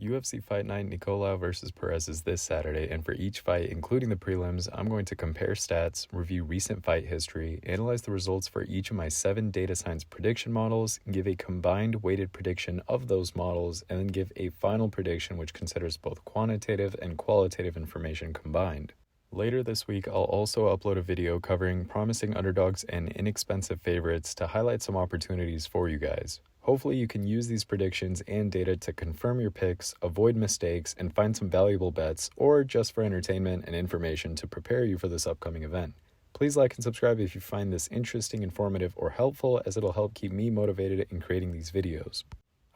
UFC Fight Night Nicolau versus Perez is this Saturday, and for each fight, including the prelims, I'm going to compare stats, review recent fight history, analyze the results for each of my 7 data science prediction models, give a combined weighted prediction of those models, and then give a final prediction which considers both quantitative and qualitative information combined. Later this week, I'll also upload a video covering promising underdogs and inexpensive favorites to highlight some opportunities for you guys. Hopefully you can use these predictions and data to confirm your picks, avoid mistakes, and find some valuable bets, or just for entertainment and information to prepare you for this upcoming event. Please like and subscribe if you find this interesting, informative, or helpful, as it'll help keep me motivated in creating these videos.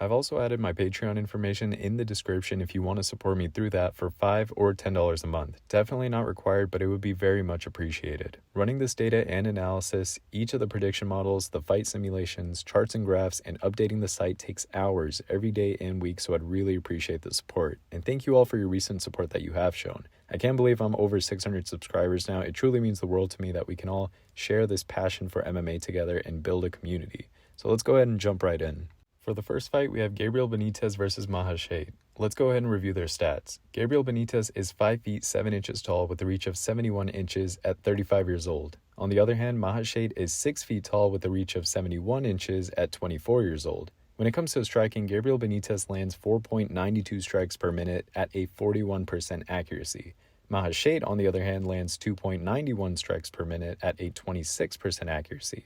I've also added my Patreon information in the description if you want to support me through that for $5 or $10 a month. Definitely not required, but it would be very much appreciated. Running this data and analysis, each of the prediction models, the fight simulations, charts and graphs, and updating the site takes hours every day and week, so I'd really appreciate the support. And thank you all for your recent support that you have shown. I can't believe I'm over 600 subscribers now. It truly means the world to me that we can all share this passion for MMA together and build a community. So let's go ahead and jump right in. For the first fight, we have Gabriel Bonitz versus Shet. Let's go ahead and review their stats. Gabriel Bonitz is 5 feet 7 inches tall with a reach of 71 inches at 35 years old. On the other hand, Shet is 6 feet tall with a reach of 71 inches at 24 years old. When it comes to striking, Gabriel Bonitz lands 4.92 strikes per minute at a 41% accuracy. Shet, on the other hand, lands 2.91 strikes per minute at a 26% accuracy.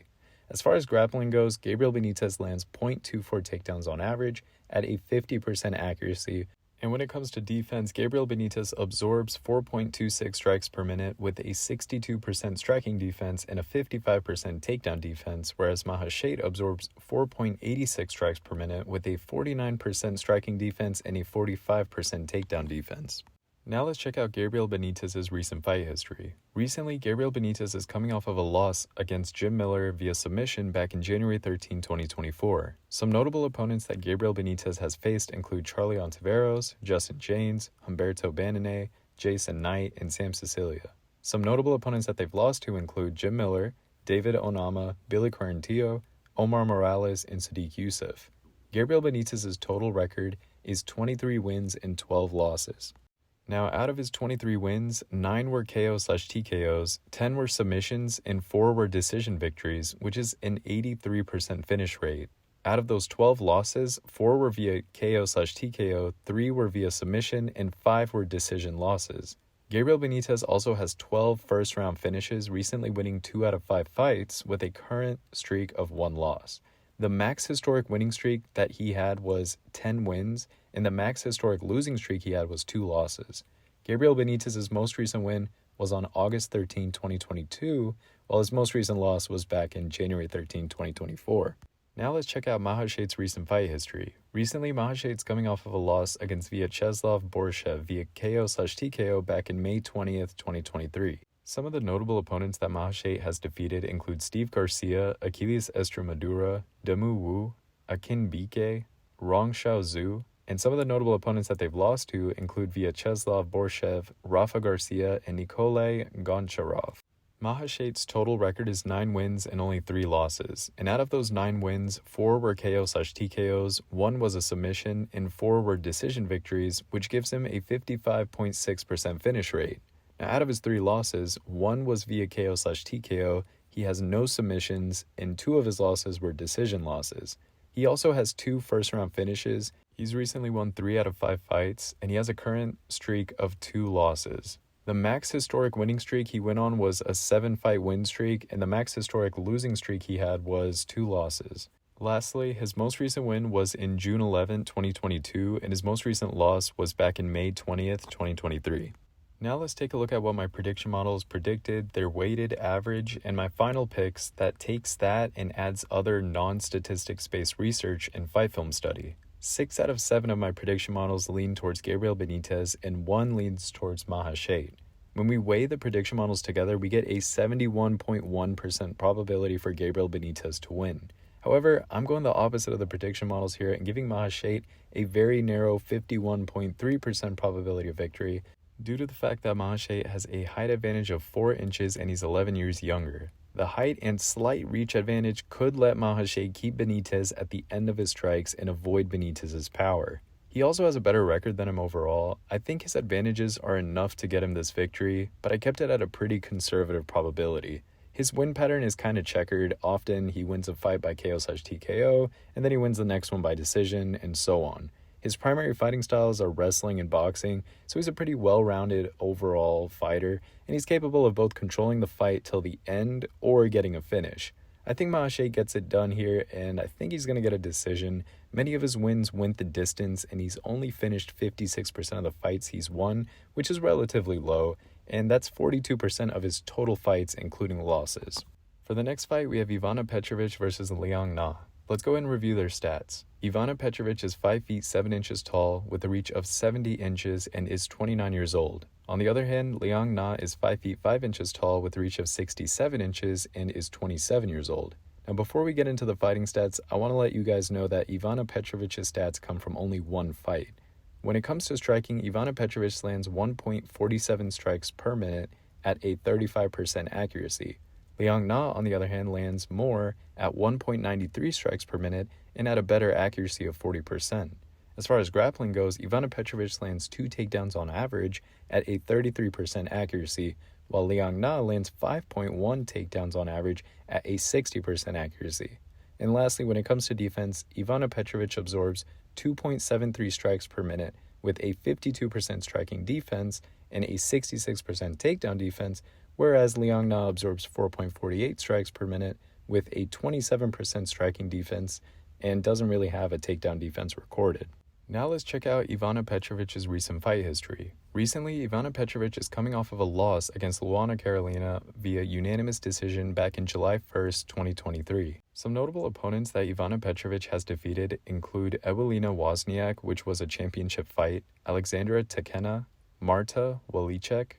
As far as grappling goes, Gabriel Bonitz lands 0.24 takedowns on average at a 50% accuracy. And when it comes to defense, Gabriel Bonitz absorbs 4.26 strikes per minute with a 62% striking defense and a 55% takedown defense, whereas Shet absorbs 4.86 strikes per minute with a 49% striking defense and a 45% takedown defense. Now let's check out Gabriel Bonitz's recent fight history. Recently, Gabriel Bonitz is coming off of a loss against Jim Miller via submission back in January 13, 2024. Some notable opponents that Gabriel Bonitz has faced include Charlie Ontiveros, Justin James, Humberto Banane, Jason Knight, and Sam Sicilia. Some notable opponents that they've lost to include Jim Miller, David Onama, Billy Quarantillo, Omar Morales, and Sadiq Youssef. Gabriel Bonitz's total record is 23 wins and 12 losses. Now, out of his 23 wins, 9 were KO/TKOs, 10 were submissions, and 4 were decision victories, which is an 83% finish rate. Out of those 12 losses, 4 were via KO/TKO, 3 were via submission, and 5 were decision losses. Gabriel Bonitz also has 12 first-round finishes, recently winning 2 out of 5 fights, with a current streak of 1 loss. The max historic winning streak that he had was 10 wins, and the max historic losing streak he had was 2 losses. Gabriel Bonitz's most recent win was on August 13, 2022, while his most recent loss was back in January 13, 2024. Now let's check out Shet's recent fight history. Recently, Shet's coming off of a loss against Vyacheslav Borshev via KO/TKO back in May 20th, 2023. Some of the notable opponents that Shet has defeated include Steve Garcia, Achilles Estremadura, Demu Wu, Akin Bike, Rong Xiao Zhu, and some of the notable opponents that they've lost to include Vyacheslav Borshev, Rafa Garcia, and Nikolai Goncharov. Shet's total record is 9 wins and only 3 losses, and out of those 9 wins, 4 were KO/TKOs, 1 was a submission, and 4 were decision victories, which gives him a 55.6% finish rate. Now, out of his 3 losses, 1 was via KO/TKO, he has no submissions, and 2 of his losses were decision losses. He also has 2 first-round finishes. He's recently won 3 out of 5 fights, and he has a current streak of 2 losses. The max historic winning streak he went on was a 7-fight win streak, and the max historic losing streak he had was 2 losses. Lastly, his most recent win was in June 11, 2022, and his most recent loss was back in May 20th, 2023. Now let's take a look at what my prediction models predicted, their weighted average, and my final picks that takes that and adds other non-statistics-based research and fight film study. 6 out of 7 of my prediction models lean towards Gabriel Bonitz and 1 leans towards Shet. When we weigh the prediction models together, we get a 71.1% probability for Gabriel Bonitz to win. However, I'm going the opposite of the prediction models here and giving Shet a very narrow 51.3% probability of victory, due to the fact that Shet has a height advantage of 4 inches and he's 11 years younger. The height and slight reach advantage could let Shet keep Bonitz at the end of his strikes and avoid Bonitz's power. He also has a better record than him overall. I think his advantages are enough to get him this victory, but I kept it at a pretty conservative probability. His win pattern is kind of checkered. Often he wins a fight by KO/TKO, and then he wins the next one by decision, and so on. His primary fighting styles are wrestling and boxing, so he's a pretty well-rounded overall fighter, and he's capable of both controlling the fight till the end or getting a finish. I think Machado gets it done here, and I think he's going to get a decision. Many of his wins went the distance, and he's only finished 56% of the fights he's won, which is relatively low, and that's 42% of his total fights, including losses. For the next fight, we have Ivana Petrovic versus Leong Na. Let's go ahead and review their stats. Ivana Petrovic is 5 feet 7 inches tall with a reach of 70 inches and is 29 years old. On the other hand, Leong Na is 5 feet 5 inches tall with a reach of 67 inches and is 27 years old. Now, before we get into the fighting stats, I want to let you guys know that Ivana Petrovic's stats come from only one fight. When it comes to striking, Ivana Petrovic lands 1.47 strikes per minute at a 35% accuracy. Leong Na, on the other hand, lands more at 1.93 strikes per minute and at a better accuracy of 40%. As far as grappling goes, Ivana Petrovic lands 2 takedowns on average at a 33% accuracy, while Leong Na lands 5.1 takedowns on average at a 60% accuracy. And lastly, when it comes to defense, Ivana Petrovic absorbs 2.73 strikes per minute with a 52% striking defense and a 66% takedown defense, whereas Leong Na absorbs 4.48 strikes per minute with a 27% striking defense and doesn't really have a takedown defense recorded. Now let's check out Ivana Petrovic's recent fight history. Recently, Ivana Petrovic is coming off of a loss against Luana Carolina via unanimous decision back in July 1st, 2023. Some notable opponents that Ivana Petrovic has defeated include Ewelina Wozniak, which was a championship fight, Alexandra Tekena, Marta Walicek,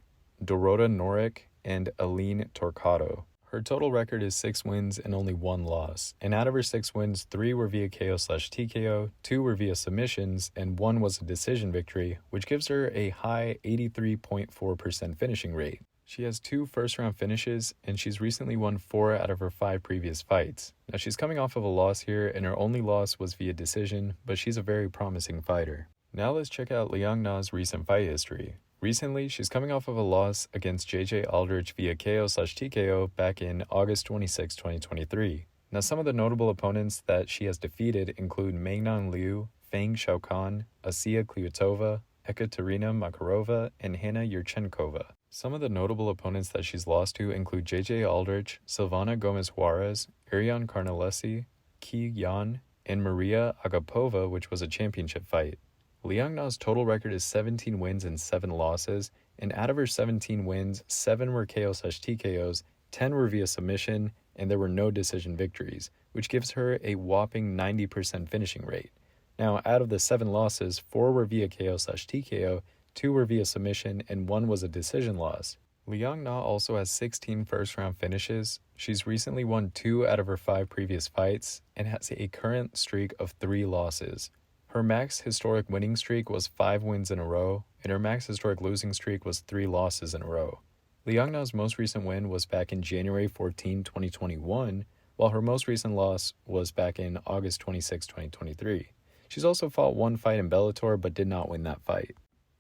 Dorota Noric, and Aline Torquato. Her total record is 6 wins and only 1 loss, and out of her 6 wins, 3 were via KO/TKO, 2 were via submissions, and 1 was a decision victory, which gives her a high 83.4% finishing rate. She has 2 first-round finishes, and she's recently won 4 out of her 5 previous fights. Now, she's coming off of a loss here, and her only loss was via decision, but she's a very promising fighter. Now let's check out Leong Na's recent fight history. Recently, she's coming off of a loss against JJ Aldrich via KO/TKO back in August 26, 2023. Now, some of the notable opponents that she has defeated include Mengnan Liu, Fang Xiaokan, Asiya Kliutova, Ekaterina Makarova, and Hanna Yurchenkova. Some of the notable opponents that she's lost to include JJ Aldrich, Silvana Gomez Juarez, Ariane Carnelesi, Ki Yan, and Maria Agapova, which was a championship fight. Leong Na's total record is 17 wins and 7 losses, and out of her 17 wins, 7 were KO/TKOs, 10 were via submission, and there were no decision victories, which gives her a whopping 90% finishing rate. Now, out of the 7 losses, 4 were via KO/TKO, 2 were via submission, and 1 was a decision loss. Leong Na also has 16 first-round finishes. She's recently won 2 out of her 5 previous fights, and has a current streak of 3 losses. Her max historic winning streak was 5 wins in a row, and her max historic losing streak was 3 losses in a row. Leong Na's most recent win was back in January 14, 2021, while her most recent loss was back in August 26, 2023. She's also fought 1 fight in Bellator, but did not win that fight.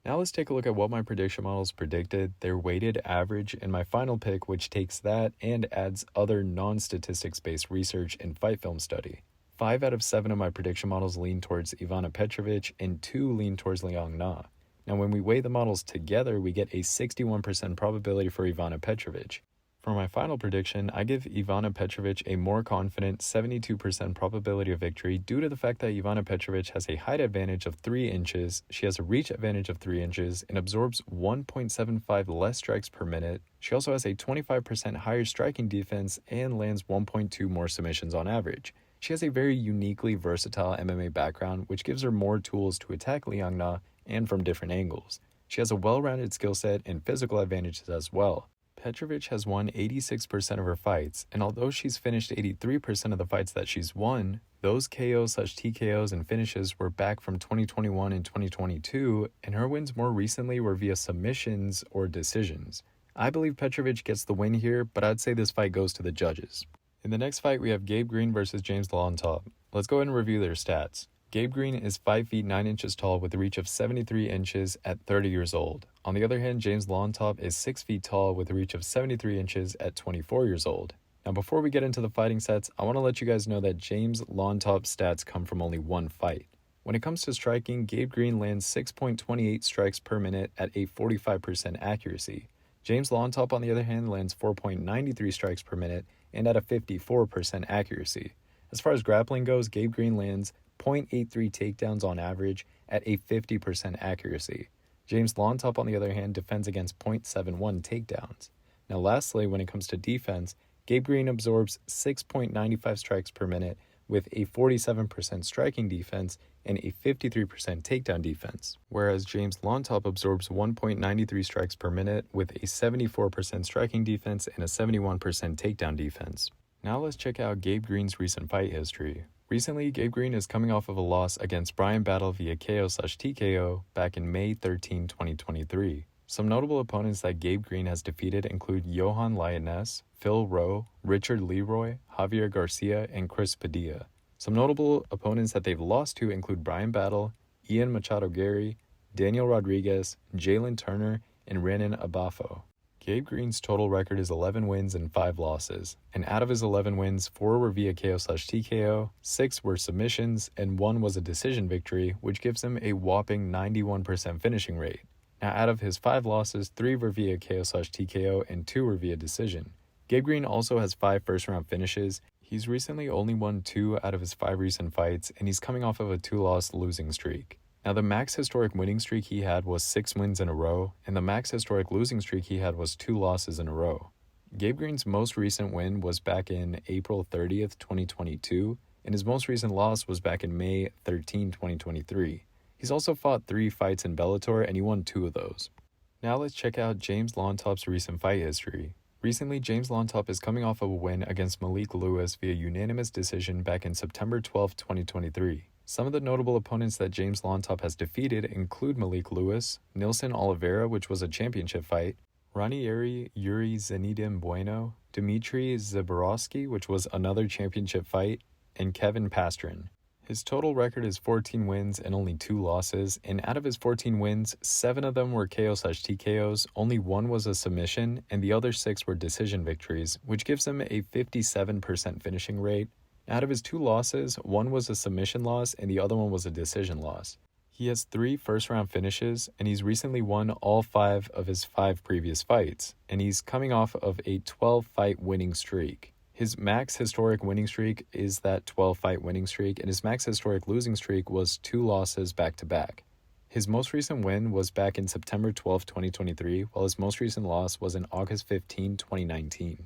Now let's take a look at what my prediction models predicted, their weighted average, and my final pick, which takes that and adds other non-statistics-based research and fight film study. 5 out of 7 of my prediction models lean towards Ivana Petrovic, and 2 lean towards Leong Na. Now, when we weigh the models together, we get a 61% probability for Ivana Petrovic. For my final prediction, I give Ivana Petrovic a more confident 72% probability of victory due to the fact that Ivana Petrovic has a height advantage of 3 inches, she has a reach advantage of 3 inches, and absorbs 1.75 less strikes per minute. She also has a 25% higher striking defense and lands 1.2 more submissions on average. She has a very uniquely versatile MMA background, which gives her more tools to attack Leong Na and from different angles. She has a well-rounded skill set and physical advantages as well. Petrovic has won 86% of her fights, and although she's finished 83% of the fights that she's won, those KO/TKOs and finishes were back from 2021 and 2022, and her wins more recently were via submissions or decisions. I believe Petrovic gets the win here, but I'd say this fight goes to the judges. In the next fight, we have Gabe Green versus James Lontoop. Let's go ahead and review their stats. Gabe Green is 5 feet 9 inches tall with a reach of 73 inches at 30 years old. On the other hand, James Lontoop is 6 feet tall with a reach of 73 inches at 24 years old. Now, before we get into the fighting stats, I want to let you guys know that James Lontoop's stats come from only one fight. When it comes to striking, Gabe Green lands 6.28 strikes per minute at a 45% accuracy. James Lontoop, on the other hand, lands 4.93 strikes per minute and at a 54% accuracy. As far as grappling goes, Gabe Green lands 0.83 takedowns on average at a 50% accuracy. James Lontoop, on the other hand, defends against 0.71 takedowns. Now, lastly, when it comes to defense, Gabe Green absorbs 6.95 strikes per minute with a 47% striking defense and a 53% takedown defense, whereas James Lontoop absorbs 1.93 strikes per minute with a 74% striking defense and a 71% takedown defense. Now let's check out Gabe Green's recent fight history. Recently, Gabe Green is coming off of a loss against Bryan Battle via KO/TKO back in May 13, 2023. Some notable opponents that Gabe Green has defeated include Johan Lioness, Phil Rowe, Richard Leroy, Javier Garcia, and Chris Padilla. Some notable opponents that they've lost to include Bryan Battle, Ian Machado Gary, Daniel Rodriguez, Jalen Turner, and Renan Abafo. Gabe Green's total record is 11 wins and 5 losses, and out of his 11 wins, 4 were via KO/TKO, 6 were submissions, and 1 was a decision victory, which gives him a whopping 91% finishing rate. Now, out of his 5 losses, 3 were via KO/TKO and 2 were via decision. Gabe Green also has 5 first-round finishes. He's recently only won 2 out of his 5 recent fights, and he's coming off of a 2-loss losing streak. Now, the max historic winning streak he had was 6 wins in a row, and the max historic losing streak he had was 2 losses in a row. Gabe Green's most recent win was back in April 30th, 2022, and his most recent loss was back in May 13, 2023. He's also fought 3 fights in Bellator, and he won 2 of those. Now let's check out James Lontoop's recent fight history. Recently, James Lontoop is coming off of a win against Malik Lewis via unanimous decision back in September 12, 2023. Some of the notable opponents that James Lontoop has defeated include Malik Lewis, Nilson Oliveira, which was a championship fight, Ranieri Yuri Zenidim Bueno, Dmitry Zaborowski, which was another championship fight, and Kevin Pastrin. His total record is 14 wins and only 2 losses, and out of his 14 wins, 7 of them were KO/TKOs, only 1 was a submission, and the other 6 were decision victories, which gives him a 57% finishing rate. Out of his 2 losses, 1 was a submission loss and the other one was a decision loss. He has 3 first-round finishes, and he's recently won all 5 of his 5 previous fights, and he's coming off of a 12-fight winning streak. His max historic winning streak is that 12-fight winning streak, and his max historic losing streak was 2 losses back-to-back. His most recent win was back in September 12, 2023, while his most recent loss was in August 15, 2019.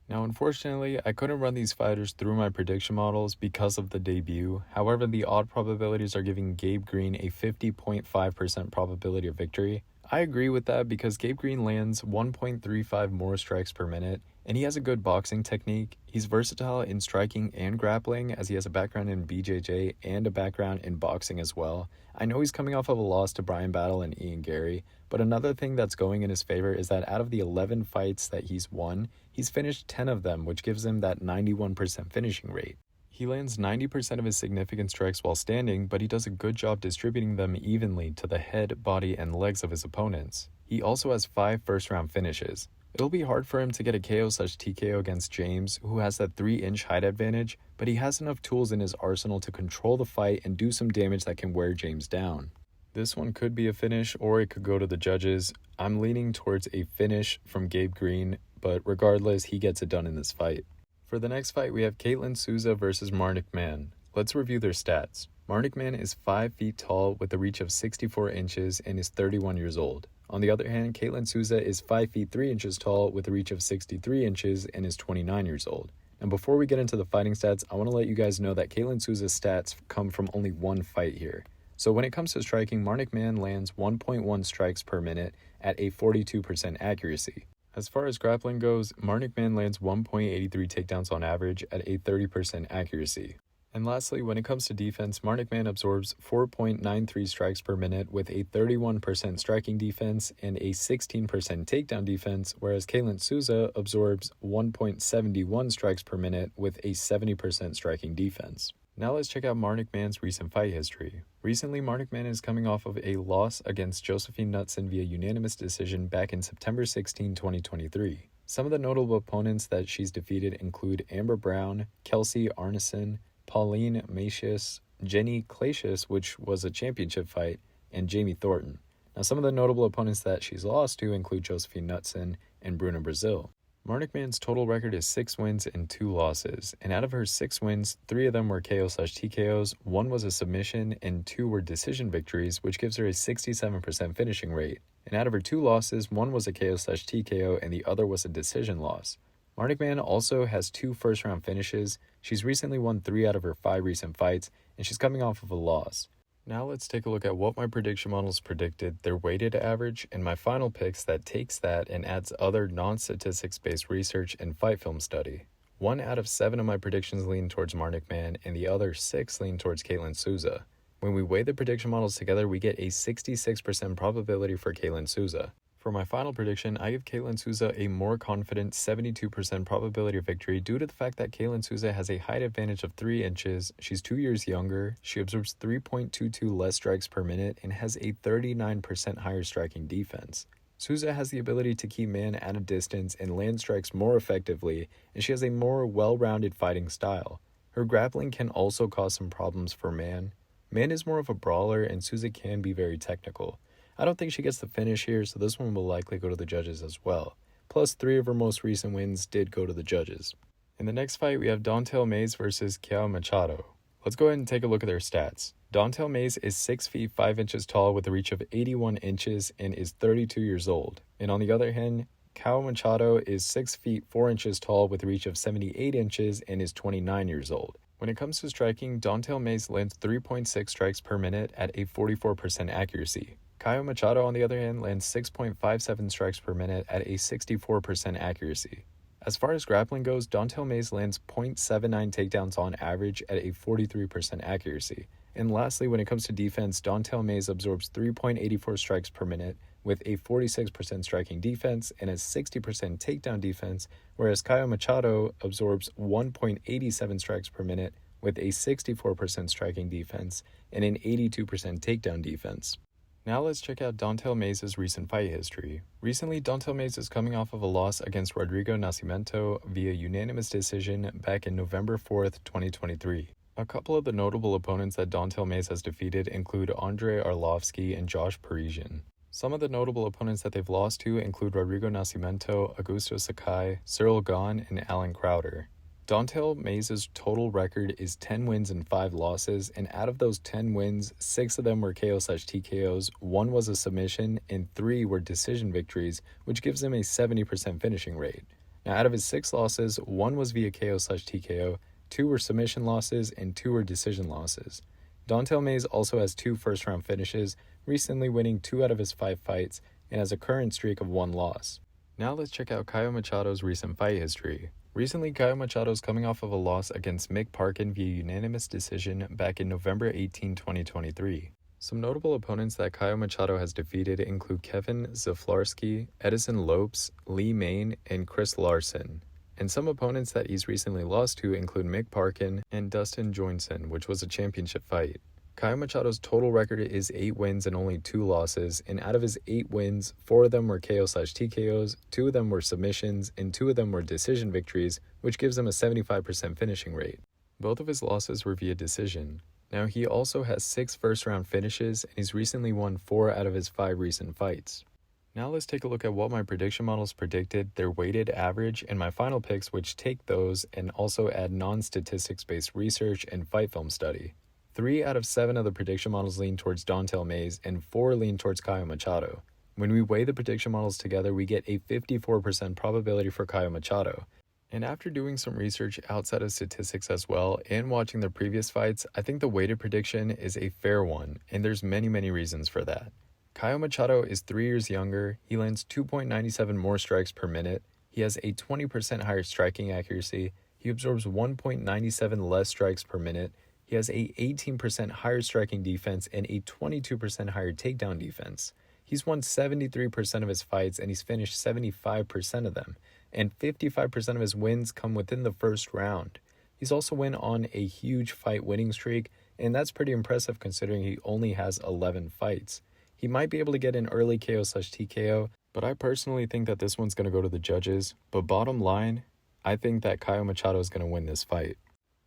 Now, unfortunately, I couldn't run these fighters through my prediction models because of the debut. However, the odd probabilities are giving Gabe Green a 50.5% probability of victory. I agree with that because Gabe Green lands 1.35 more strikes per minute, and he has a good boxing technique. He's versatile in striking and grappling, as he has a background in BJJ and a background in boxing as well. I know he's coming off of a loss to Bryan Battle and Ian Gary, but another thing that's going in his favor is that out of the 11 fights that he's won, he's finished 10 of them, which gives him that 91% finishing rate. He lands 90% of his significant strikes while standing, but he does a good job distributing them evenly to the head, body, and legs of his opponents. He also has 5 first-round finishes. It'll be hard for him to get a KO/TKO against James, who has that 3-inch height advantage, but he has enough tools in his arsenal to control the fight and do some damage that can wear James down. This one could be a finish, or it could go to the judges. I'm leaning towards a finish from Gabe Green, but regardless, he gets it done in this fight. For the next fight, we have Souza versus Marnik Man. Let's review their stats. Marnik Man is 5 feet tall with a reach of 64 inches and is 31 years old. On the other hand, Souza is 5 feet 3 inches tall with a reach of 63 inches and is 29 years old. And before we get into the fighting stats, I want to let you guys know that Souza's stats come from only one fight here. So when it comes to striking, Marnik Man lands 1.1 strikes per minute at a 42% accuracy. As far as grappling goes, Marnik Man lands 1.83 takedowns on average at a 30% accuracy. And lastly, when it comes to defense, Marnik Man absorbs 4.93 strikes per minute with a 31% striking defense and a 16% takedown defense, whereas Souza absorbs 1.71 strikes per minute with a 70% striking defense. Now let's check out Marnikman's recent fight history. Recently, Marnikman is coming off of a loss against Josephine Knudsen via unanimous decision back in September 16, 2023. Some of the notable opponents that she's defeated include Amber Brown, Kelsey Arneson, Pauline Macias, Jenny Clacius, which was a championship fight, and Jamie Thornton. Now, some of the notable opponents that she's lost to include Josephine Knudsen and Bruna Brazil. Marnikman's total record is 6 wins and 2 losses, and out of her 6 wins, 3 of them were KO/TKOs, 1 was a submission, and 2 were decision victories, which gives her a 67% finishing rate. And out of her 2 losses, 1 was a KO/TKO and the other was a decision loss. Marnikman also has 2 first-round finishes. She's recently won 3 out of her 5 recent fights, and she's coming off of a loss. Now let's take a look at what my prediction models predicted, their weighted average, and my final picks that takes that and adds other non-statistics-based research and fight film study. 1 out of 7 of my predictions lean towards Marnikman, and the other 6 lean towards Kaitlyn Souza. When we weigh the prediction models together, we get a 66% probability for Kaitlyn Souza. For my final prediction, I give Kaitlyn Souza a more confident 72% probability of victory due to the fact that Kaitlyn Souza has a height advantage of 3 inches, she's 2 years younger, she absorbs 3.22 less strikes per minute, and has a 39% higher striking defense. Souza has the ability to keep man at a distance and land strikes more effectively, and she has a more well-rounded fighting style. Her grappling can also cause some problems for man. Man is more of a brawler, and Souza can be very technical. I don't think she gets the finish here, so this one will likely go to the judges as well. Plus, 3 of her most recent wins did go to the judges. In the next fight, we have Don'Tale Mayes versus Caio Machado. Let's go ahead and take a look at their stats. Don'Tale Mayes is 6 feet 5 inches tall with a reach of 81 inches and is 32 years old. And on the other hand, Caio Machado is 6 feet 4 inches tall with a reach of 78 inches and is 29 years old. When it comes to striking, Don'Tale Mayes lands 3.6 strikes per minute at a 44% accuracy. Caio Machado, on the other hand, lands 6.57 strikes per minute at a 64% accuracy. As far as grappling goes, Don'Tale Mayes lands 0.79 takedowns on average at a 43% accuracy. And lastly, when it comes to defense, Don'Tale Mayes absorbs 3.84 strikes per minute with a 46% striking defense and a 60% takedown defense, whereas Caio Machado absorbs 1.87 strikes per minute with a 64% striking defense and an 82% takedown defense. Now let's check out Don'Tale Mayes' recent fight history. Recently, Don'Tale Mayes is coming off of a loss against Rodrigo Nascimento via unanimous decision back in November 4th, 2023. A couple of the notable opponents that Don'Tale Mayes has defeated include Andrei Arlovsky and Josh Parisian. Some of the notable opponents that they've lost to include Rodrigo Nascimento, Augusto Sakai, Cyril Gahn, and Alan Crowder. Don'Tale Mayes' total record is 10 wins and 5 losses, and out of those 10 wins, 6 of them were KO/TKOs, 1 was a submission, and 3 were decision victories, which gives him a 70% finishing rate. Now, out of his 6 losses, 1 was via KO/TKO, 2 were submission losses, and 2 were decision losses. Don'Tale Mayes also has 2 first-round finishes, recently winning 2 out of his 5 fights, and has a current streak of 1 loss. Now let's check out Caio Machado's recent fight history. Recently, Caio Machado is coming off of a loss against Mick Parkin via unanimous decision back in November 18, 2023. Some notable opponents that Caio Machado has defeated include Kevin Zaflarski, Edison Lopes, Lee Main, and Chris Larson. And some opponents that he's recently lost to include Mick Parkin and Dustin Johnson, which was a championship fight. Caio Machado's total record is 8 wins and only 2 losses, and out of his 8 wins, 4 of them were KO/TKOs, 2 of them were submissions, and 2 of them were decision victories, which gives him a 75% finishing rate. Both of his losses were via decision. Now, he also has 6 first-round finishes, and he's recently won 4 out of his 5 recent fights. Now let's take a look at what my prediction models predicted, their weighted average, and my final picks, which take those and also add non-statistics-based research and fight film study. 3 out of 7 of the prediction models lean towards Don'Tale Mayes, and 4 lean towards Caio Machado. When we weigh the prediction models together, we get a 54% probability for Caio Machado. And after doing some research outside of statistics as well, and watching the previous fights, I think the weighted prediction is a fair one, and there's many reasons for that. Caio Machado is 3 years younger, he lands 2.97 more strikes per minute, he has a 20% higher striking accuracy, he absorbs 1.97 less strikes per minute, he has a 18% higher striking defense and a 22% higher takedown defense. He's won 73% of his fights and he's finished 75% of them, and 55% of his wins come within the first round. He's also went on a huge fight winning streak, and that's pretty impressive considering he only has 11 fights. He might be able to get an early KO/TKO, but I personally think that this one's going to go to the judges. But bottom line, I think that Caio Machado is going to win this fight.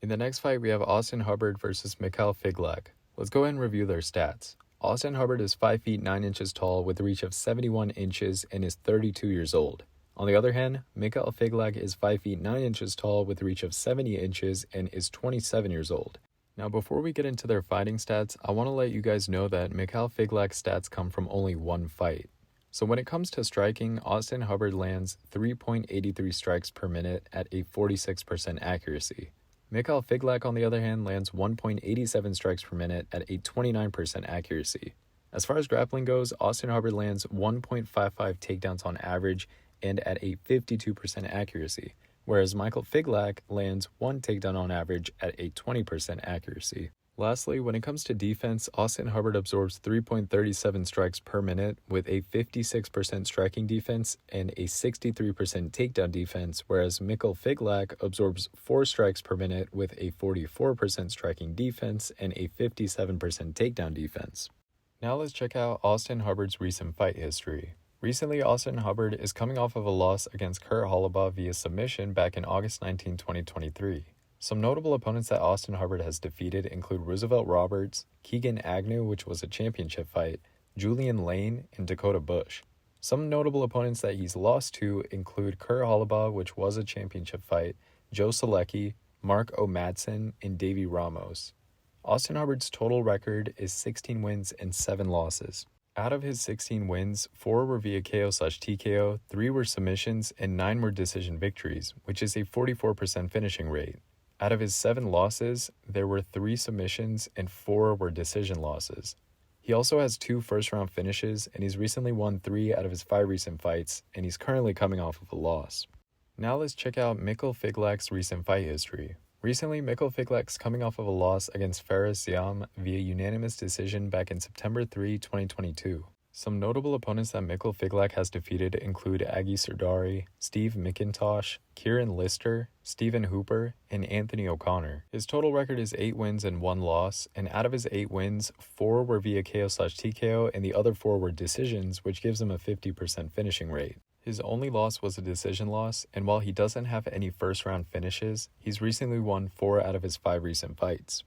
In the next fight, we have Austin Hubbard versus Mikhail Figl. Let's go ahead and review their stats. Austin Hubbard is 5 feet 9 inches tall with a reach of 71 inches and is 32 years old. On the other hand, Mikhail Figl is 5 feet 9 inches tall with a reach of 70 inches and is 27 years old. Now, before we get into their fighting stats, I want to let you guys know that Mikhail Figlak's stats come from only one fight. So when it comes to striking, Austin Hubbard lands 3.83 strikes per minute at a 46% accuracy. Mikhail Figlak, on the other hand, lands 1.87 strikes per minute at a 29% accuracy. As far as grappling goes, Austin Hubbard lands 1.55 takedowns on average and at a 52% accuracy, whereas Michael Figlak lands 1 takedown on average at a 20% accuracy. Lastly, when it comes to defense, Austin Hubbard absorbs 3.37 strikes per minute with a 56% striking defense and a 63% takedown defense, whereas Michael Figlak absorbs 4 strikes per minute with a 44% striking defense and a 57% takedown defense. Now let's check out Austin Hubbard's recent fight history. Recently, Austin Hubbard is coming off of a loss against Kurt Holobaugh via submission back in August 19, 2023. Some notable opponents that Austin Hubbard has defeated include Roosevelt Roberts, Keegan Agnew, which was a championship fight, Julian Lane, and Dakota Bush. Some notable opponents that he's lost to include Kurt Holobaugh, which was a championship fight, Joe Selecki, Mark O'Madsen, and Davey Ramos. Austin Hubbard's total record is 16 wins and 7 losses. Out of his 16 wins, 4 were via KO/TKO, 3 were submissions, and 9 were decision victories, which is a 44% finishing rate. Out of his 7 losses, there were 3 submissions and 4 were decision losses. He also has 2 first-round finishes, and he's recently won 3 out of his 5 recent fights, and he's currently coming off of a loss. Now let's check out Mikhail Figlak's recent fight history. Recently, Mikhail Figlak's coming off of a loss against Perez via unanimous decision back in September 3, 2022. Some notable opponents that Mikhail Figlak has defeated include Aggie Serdari, Steve McIntosh, Kieran Lister, Stephen Hooper, and Anthony O'Connor. His total record is 8 wins and 1 loss, and out of his 8 wins, 4 were via KO/TKO and the other 4 were decisions, which gives him a 50% finishing rate. His only loss was a decision loss, and while he doesn't have any first-round finishes, he's recently won 4 out of his 5 recent fights.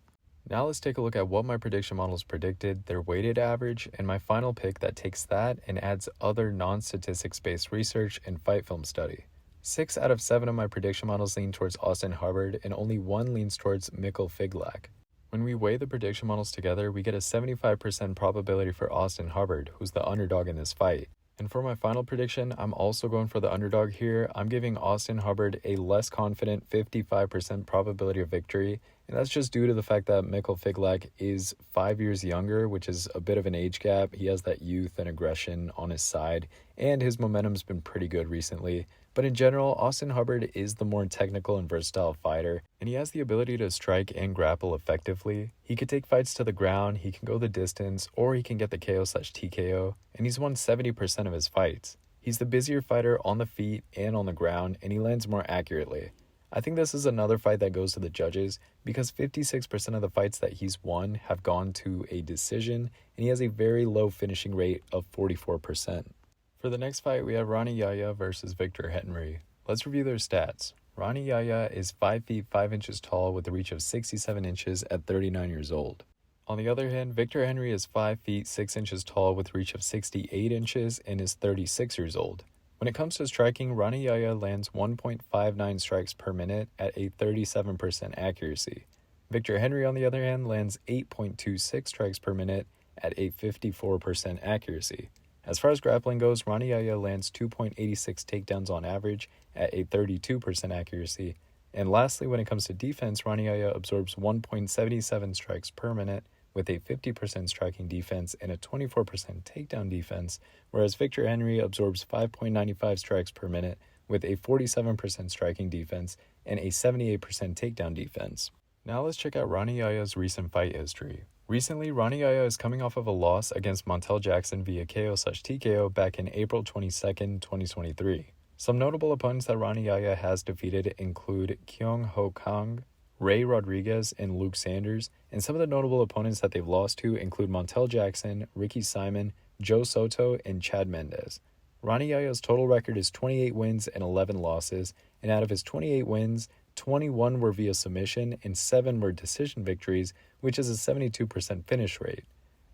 Now let's take a look at what my prediction models predicted, their weighted average, and my final pick that takes that and adds other non-statistics-based research and fight film study. 6 out of 7 of my prediction models lean towards Austin Hubbard, and only 1 leans towards Mikhail Figlak. When we weigh the prediction models together, we get a 75% probability for Austin Hubbard, who's the underdog in this fight. And for my final prediction, I'm also going for the underdog here. I'm giving Austin Hubbard a less confident 55% probability of victory, and that's just due to the fact that Mikhail Figlak is 5 years younger, which is a bit of an age gap. He has that youth and aggression on his side, and his momentum's been pretty good recently. But in general, Austin Hubbard is the more technical and versatile fighter, and he has the ability to strike and grapple effectively. He could take fights to the ground, he can go the distance, or he can get the KO/TKO, and he's won 70% of his fights. He's the busier fighter on the feet and on the ground, and he lands more accurately. I think this is another fight that goes to the judges because 56% of the fights that he's won have gone to a decision, and he has a very low finishing rate of 44%. For the next fight, we have Ronnie Yaya versus Victor Henry. Let's review their stats. Ronnie Yaya is 5 feet 5 inches tall with a reach of 67 inches at 39 years old. On the other hand, Victor Henry is 5 feet 6 inches tall with a reach of 68 inches and is 36 years old. When it comes to striking, Ronnie Yaya lands 1.59 strikes per minute at a 37% accuracy. Victor Henry, on the other hand, lands 8.26 strikes per minute at a 54% accuracy. As far as grappling goes, Ronnie Yaya lands 2.86 takedowns on average at a 32% accuracy. And lastly, when it comes to defense, Ronnie Yaya absorbs 1.77 strikes per minute with a 50% striking defense and a 24% takedown defense, whereas Victor Henry absorbs 5.95 strikes per minute with a 47% striking defense and a 78% takedown defense. Now let's check out Ronnie Yaya's recent fight history. Recently, Ronnie Yaya is coming off of a loss against Montel Jackson via KO/TKO back in April 22, 2023. Some notable opponents that Ronnie Yaya has defeated include Kyung Ho Kang, Ray Rodriguez, and Luke Sanders, and some of the notable opponents that they've lost to include Montel Jackson, Ricky Simon, Joe Soto, and Chad Mendes. Ronnie Yaya's total record is 28 wins and 11 losses, and out of his 28 wins, 21 were via submission and 7 were decision victories, which is a 72% finish rate.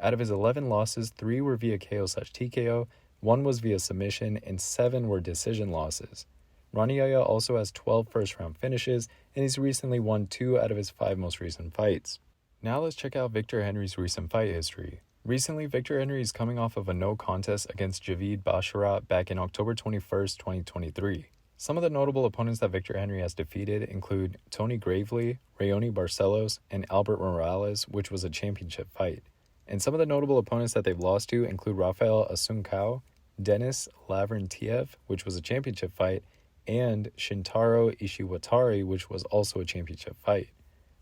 Out of his 11 losses, 3 were via KO/TKO, 1 was via submission, and 7 were decision losses. Ronnie Yaya also has 12 first-round finishes, and he's recently won 2 out of his 5 most recent fights. Now let's check out Victor Henry's recent fight history. Recently, Victor Henry is coming off of a no contest against Javid Basharat back in October 21st, 2023. Some of the notable opponents that Victor Henry has defeated include Tony Gravely, Rayoni Barcelos, and Albert Morales, which was a championship fight. And some of the notable opponents that they've lost to include Rafael Asuncao, Denis Lavrentiev, which was a championship fight, and Shintaro Ishiwatari, which was also a championship fight.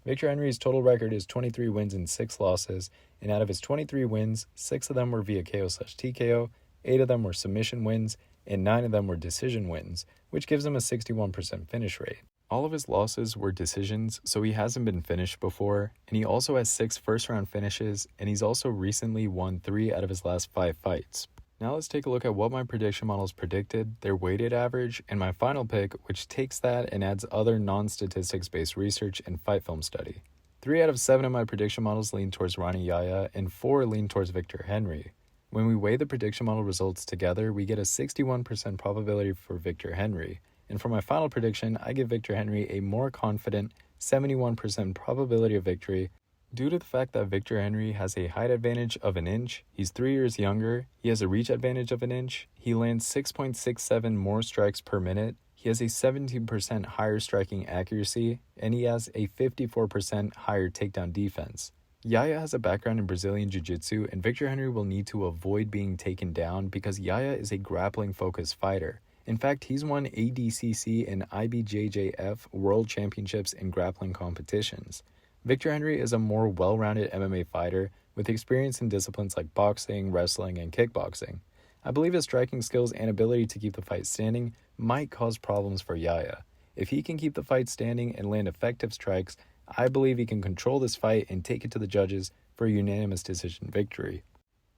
Victor Henry's total record is 23 wins and 6 losses, and out of his 23 wins, 6 of them were via KO/TKO, 8 of them were submission wins, and 9 of them were decision wins, which gives him a 61% finish rate. All of his losses were decisions, so he hasn't been finished before, and he also has 6 first-round finishes, and he's also recently won 3 out of his last 5 fights. Now let's take a look at what my prediction models predicted, their weighted average, and my final pick, which takes that and adds other non-statistics based research and fight film study. 3 out of 7 of my prediction models lean towards Ronnie Yaya, and 4 lean towards Victor Henry. When we weigh the prediction model results together, we get a 61% probability for Victor Henry, and for my final prediction, I give Victor Henry a more confident 71% probability of victory. Due to the fact that Victor Henry has a height advantage of an inch, he's 3 years younger, he has a reach advantage of an inch, he lands 6.67 more strikes per minute, he has a 17% higher striking accuracy, and he has a 54% higher takedown defense. Yaya has a background in Brazilian Jiu-Jitsu, and Victor Henry will need to avoid being taken down because Yaya is a grappling-focused fighter. In fact, he's won ADCC and IBJJF World Championships in grappling competitions. Victor Henry is a more well-rounded MMA fighter with experience in disciplines like boxing, wrestling, and kickboxing. I believe his striking skills and ability to keep the fight standing might cause problems for Yaya. If he can keep the fight standing and land effective strikes, I believe he can control this fight and take it to the judges for a unanimous decision victory.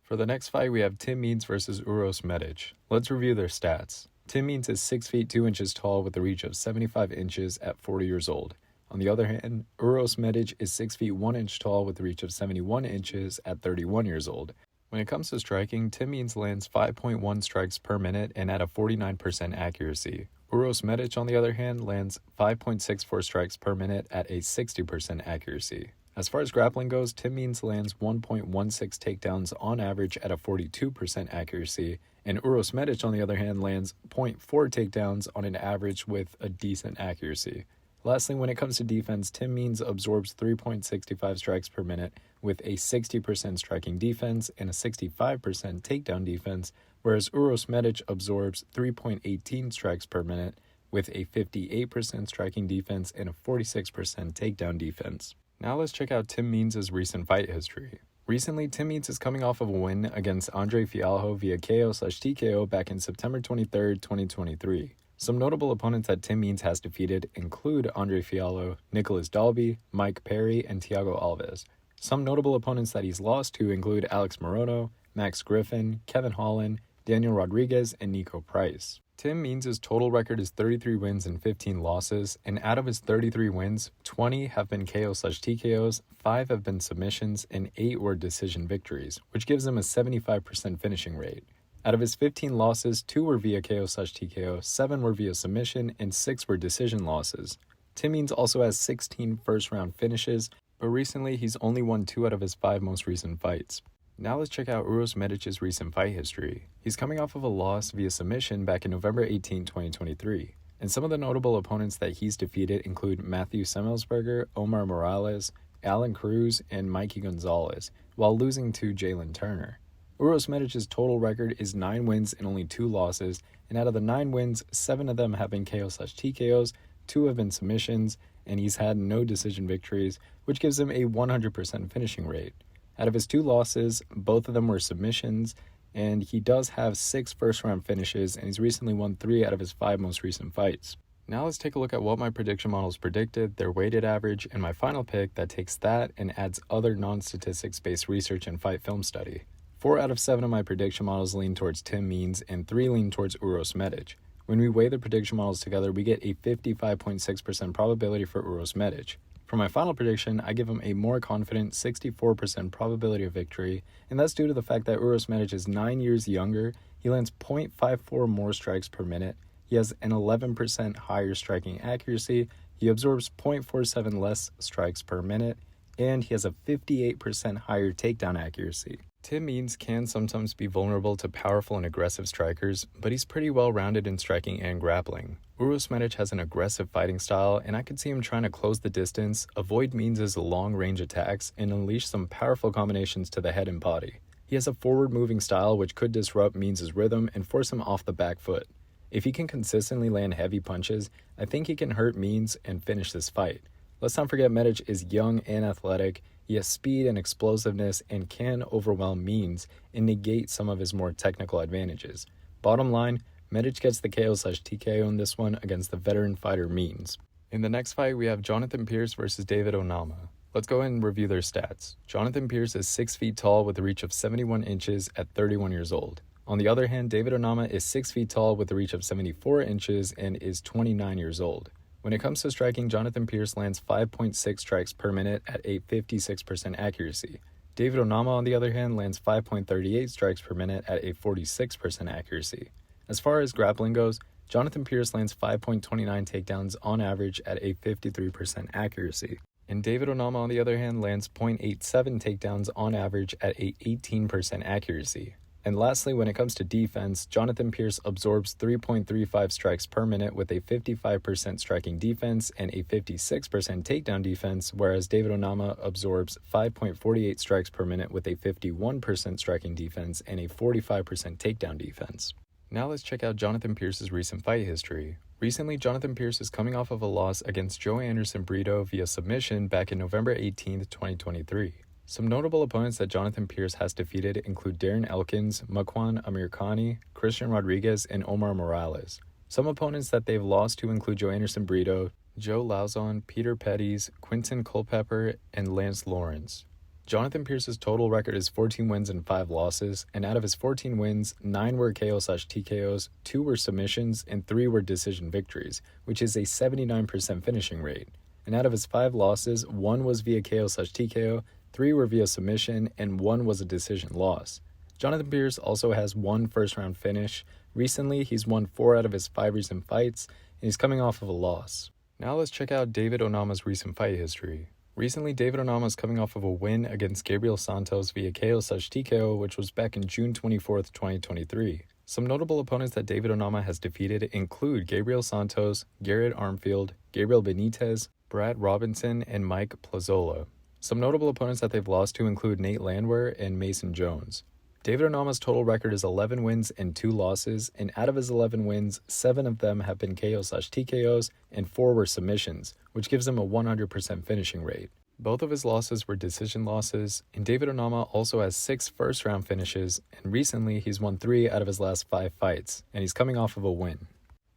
For the next fight, we have Tim Means versus Uros Medic. Let's review their stats. Tim Means is 6 feet 2 inches tall with a reach of 75 inches at 40 years old. On the other hand, Uros Medic is 6 feet 1 inch tall with a reach of 71 inches at 31 years old. When it comes to striking, Tim Means lands 5.1 strikes per minute and at a 49% accuracy. Uros Medic, on the other hand, lands 5.64 strikes per minute at a 60% accuracy. As far as grappling goes, Tim Means lands 1.16 takedowns on average at a 42% accuracy, and Uros Medic, on the other hand, lands 0.4 takedowns on an average with a decent accuracy. Lastly, when it comes to defense, Tim Means absorbs 3.65 strikes per minute with a 60% striking defense and a 65% takedown defense, whereas Uros Medic absorbs 3.18 strikes per minute with a 58% striking defense and a 46% takedown defense. Now let's check out Tim Means' recent fight history. Recently, Tim Means is coming off of a win against Andre Fialho via KO/TKO back in September 23, 2023. Some notable opponents that Tim Means has defeated include Andre Fialho, Nicolas Dalby, Mike Perry, and Thiago Alves. Some notable opponents that he's lost to include Alex Morono, Max Griffin, Kevin Holland, Daniel Rodriguez, and Nico Price. Tim Means' total record is 33 wins and 15 losses, and out of his 33 wins, 20 have been KO/TKOs, 5 have been submissions, and 8 were decision victories, which gives him a 75% finishing rate. Out of his 15 losses, 2 were via KO/TKO, 7 were via submission, and 6 were decision losses. Tim Means also has 16 first-round finishes, but recently he's only won 2 out of his 5 most recent fights. Now let's check out Uros Medic's recent fight history. He's coming off of a loss via submission back in November 18, 2023. And some of the notable opponents that he's defeated include Matthew Semmelsberger, Omar Morales, Alan Cruz, and Mikey Gonzalez, while losing to Jalen Turner. Uros Medic's total record is 9 wins and only 2 losses, and out of the 9 wins, 7 of them have been KO/TKOs, 2 have been submissions, and he's had no decision victories, which gives him a 100% finishing rate. Out of his 2 losses, both of them were submissions, and he does have 6 first-round finishes, and he's recently won 3 out of his 5 most recent fights. Now let's take a look at what my prediction models predicted, their weighted average, and my final pick that takes that and adds other non-statistics based research and fight film study. 4 out of 7 of my prediction models lean towards Tim Means and 3 lean towards Uros Medic. When we weigh the prediction models together, we get a 55.6% probability for Uros Medic. For my final prediction, I give him a more confident 64% probability of victory, and that's due to the fact that Uros Medic is 9 years younger, he lands 0.54 more strikes per minute, he has an 11% higher striking accuracy, he absorbs 0.47 less strikes per minute, and he has a 58% higher takedown accuracy. Tim Means can sometimes be vulnerable to powerful and aggressive strikers, but he's pretty well-rounded in striking and grappling. Uros Medic has an aggressive fighting style, and I could see him trying to close the distance, avoid Means' long-range attacks, and unleash some powerful combinations to the head and body. He has a forward-moving style which could disrupt Means' rhythm and force him off the back foot. If he can consistently land heavy punches, I think he can hurt Means and finish this fight. Let's not forget Medic is young and athletic, he has speed and explosiveness and can overwhelm Means and negate some of his more technical advantages. Bottom line, Medic gets the KO/TKO in this one against the veteran fighter Means. In the next fight, we have Jonathan Pearce versus David Onama. Let's go ahead and review their stats. Jonathan Pearce is 6 feet tall with a reach of 71 inches at 31 years old. On the other hand, David Onama is 6 feet tall with a reach of 74 inches and is 29 years old. When it comes to striking, Jonathan Pearce lands 5.6 strikes per minute at a 56% accuracy. David Onama, on the other hand, lands 5.38 strikes per minute at a 46% accuracy. As far as grappling goes, Jonathan Pearce lands 5.29 takedowns on average at a 53% accuracy. And David Onama, on the other hand, lands 0.87 takedowns on average at a 18% accuracy. And lastly, when it comes to defense, Jonathan Pearce absorbs 3.35 strikes per minute with a 55% striking defense and a 56% takedown defense, whereas David Onama absorbs 5.48 strikes per minute with a 51% striking defense and a 45% takedown defense. Now let's check out Jonathan Pearce's recent fight history. Recently, Jonathan Pearce is coming off of a loss against Joe Anderson Brito via submission back in November 18, 2023. Some notable opponents that Jonathan Pearce has defeated include Darren Elkins, Makwan Amirkhani, Christian Rodriguez, and Omar Morales. Some opponents that they've lost to include Joe Anderson Brito, Joe Lauzon, Peter Pettis, Quinton Culpepper, and Lance Lawrence. Jonathan Pearce's total record is 14 wins and 5 losses, and out of his 14 wins, 9 were KO/TKOs, 2 were submissions, and 3 were decision victories, which is a 79% finishing rate. And out of his 5 losses, 1 was via KO/TKO, 3 were via submission, and 1 was a decision loss. Jonathan Pearce also has 1 first-round finish. Recently, he's won 4 out of his 5 recent fights, and he's coming off of a loss. Now let's check out David Onama's recent fight history. Recently, David Onama is coming off of a win against Gabriel Santos via KO/TKO, which was back in June 24, 2023. Some notable opponents that David Onama has defeated include Gabriel Santos, Garrett Armfield, Gabriel Benitez, Brad Robinson, and Mike Plazola. Some notable opponents that they've lost to include Nate Landwehr and Mason Jones. David Onama's total record is 11 wins and 2 losses, and out of his 11 wins, 7 of them have been KO/TKOs and 4 were submissions, which gives him a 100% finishing rate. Both of his losses were decision losses, and David Onama also has 6 first-round finishes, and recently he's won 3 out of his last 5 fights, and he's coming off of a win.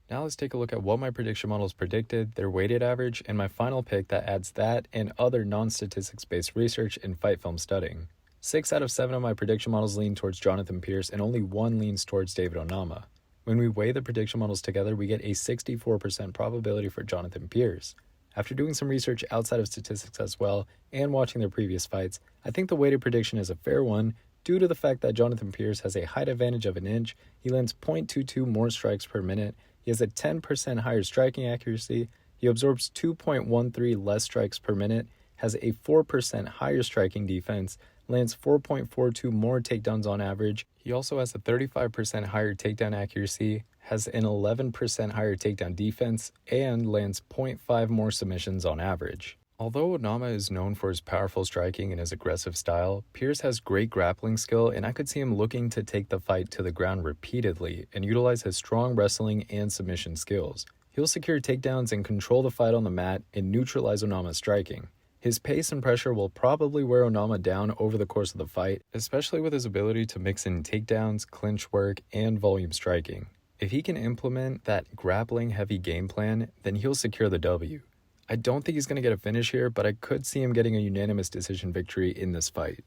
Now let's take a look at what my prediction models predicted, their weighted average, and my final pick that adds that and other non-statistics-based research and fight film studying. 6 out of 7 of my prediction models lean towards Jonathan Pearce, and only 1 leans towards David Onama. When we weigh the prediction models together, we get a 64% probability for Jonathan Pearce. After doing some research outside of statistics as well, and watching their previous fights, I think the weighted prediction is a fair one, due to the fact that Jonathan Pearce has a height advantage of an inch, he lands 0.22 more strikes per minute, he has a 10% higher striking accuracy, he absorbs 2.13 less strikes per minute, has a 4% higher striking defense, lands 4.42 more takedowns on average. He also has a 35% higher takedown accuracy, has an 11% higher takedown defense, and lands 0.5 more submissions on average. Although Onama is known for his powerful striking and his aggressive style, Pearce has great grappling skill, and I could see him looking to take the fight to the ground repeatedly and utilize his strong wrestling and submission skills. He'll secure takedowns and control the fight on the mat and neutralize Onama's striking. His pace and pressure will probably wear Onama down over the course of the fight, especially with his ability to mix in takedowns, clinch work, and volume striking. If he can implement that grappling-heavy game plan, then he'll secure the W. I don't think he's going to get a finish here, but I could see him getting a unanimous decision victory in this fight.